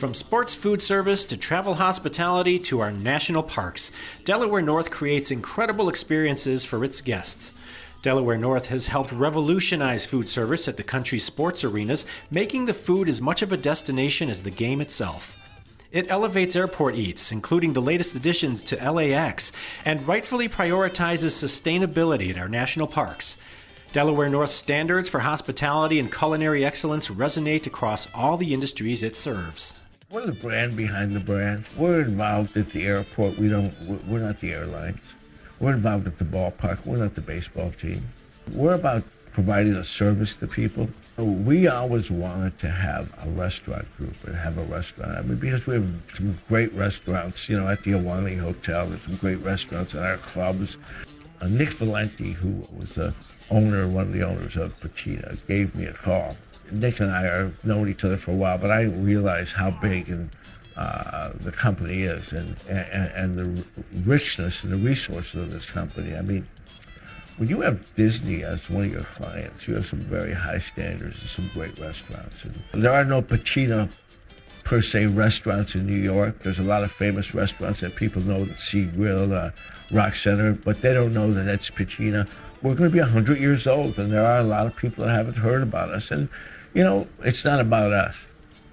From sports food service to travel hospitality to our national parks, Delaware North creates incredible experiences for its guests. Delaware North has helped revolutionize food service at the country's sports arenas, making the food as much of a destination as the game itself. It elevates airport eats, including the latest additions to LAX, and rightfully prioritizes sustainability at our national parks. Delaware North's standards for hospitality and culinary excellence resonate across all the industries it serves. We're the brand behind the brand. We're involved at the airport. We're not the airlines. We're involved at the ballpark. We're not the baseball team. We're about providing a service to people. We always wanted to have a restaurant group and have a restaurant. I mean, because we have some great restaurants, at the Awani Hotel. There's some great restaurants at our clubs. Nick Valenti, who was one of the owners of Patina, gave me a call. Nick and I have known each other for a while, but I realized how big the company is and the richness and the resources of this company. I mean, when you have Disney as one of your clients, you have some very high standards and some great restaurants. And there are no Patina per se restaurants in New York. There's a lot of famous restaurants that people know, the Sea Grill, Rock Center, but they don't know that it's Patina. We're going to be 100 years old, and there are a lot of people that haven't heard about us. And, it's not about us.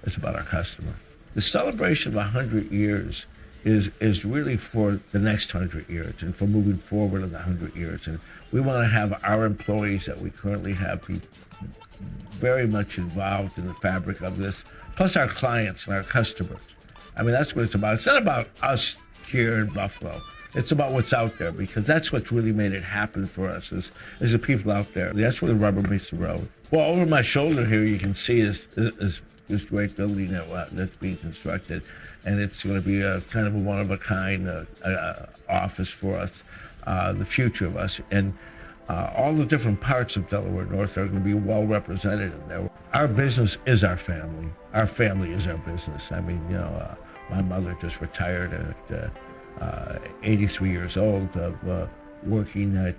It's about our customer. The celebration of 100 years is really for the next 100 years and for moving forward in the 100 years. And we want to have our employees that we currently have be very much involved in the fabric of this, plus our clients and our customers. I mean, that's what it's about. It's not about us here in Buffalo. It's about what's out there, because that's what's really made it happen for us is the people out there. That's where the rubber meets the road. Well, over my shoulder here, you can see this great building that's being constructed, and it's going to be a kind of a one-of-a-kind office for us, the future of us. And all the different parts of Delaware North are going to be well represented in there. Our business is our family. Our family is our business. I mean, my mother just retired at 83 years old of working at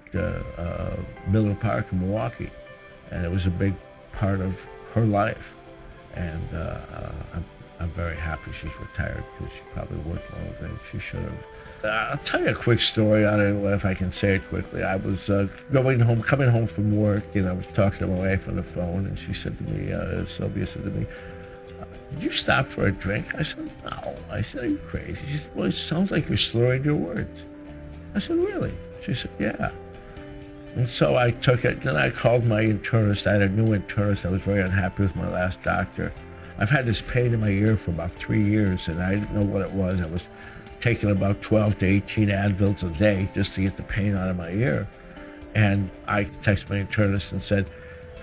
Miller Park in Milwaukee, and it was a big part of her life. And I'm very happy she's retired, because she probably worked more than she should have. I'll tell you a quick story on it, if I can say it quickly. I was coming home from work, and I was talking to my wife on the phone, and she said to me, Sylvia said to me, "Did you stop for a drink?" I said, "No." I said, "Are you crazy?" She said, "Well, it sounds like you're slurring your words." I said, "Really?" She said, "Yeah." And so I took it, and I called my internist. I had a new internist. I was very unhappy with my last doctor. I've had this pain in my ear for about 3 years, and I didn't know what it was. I was taking about 12 to 18 Advils a day just to get the pain out of my ear. And I texted my internist and said,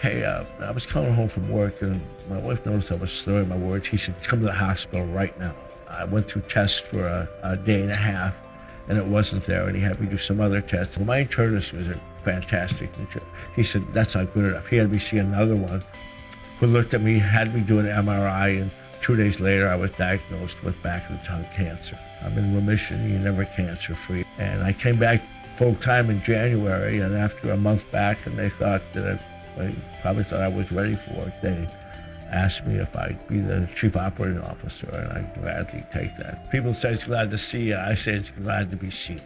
"Hey, I was coming home from work, and my wife noticed I was slurring my words." He said, "Come to the hospital right now." I went through tests for a day and a half, and it wasn't there, and he had me do some other tests. Well, my internist was a fantastic. He said, "That's not good enough." He had me see another one who looked at me, had me do an MRI, and 2 days later, I was diagnosed with back of the tongue cancer. I'm in remission. You're never cancer-free. And I came back full-time in January, and after a month back, and they thought that I probably thought I was ready for it, they asked me if I'd be the chief operating officer, and I'd gladly take that. People say it's glad to see you. I say it's glad to be seen.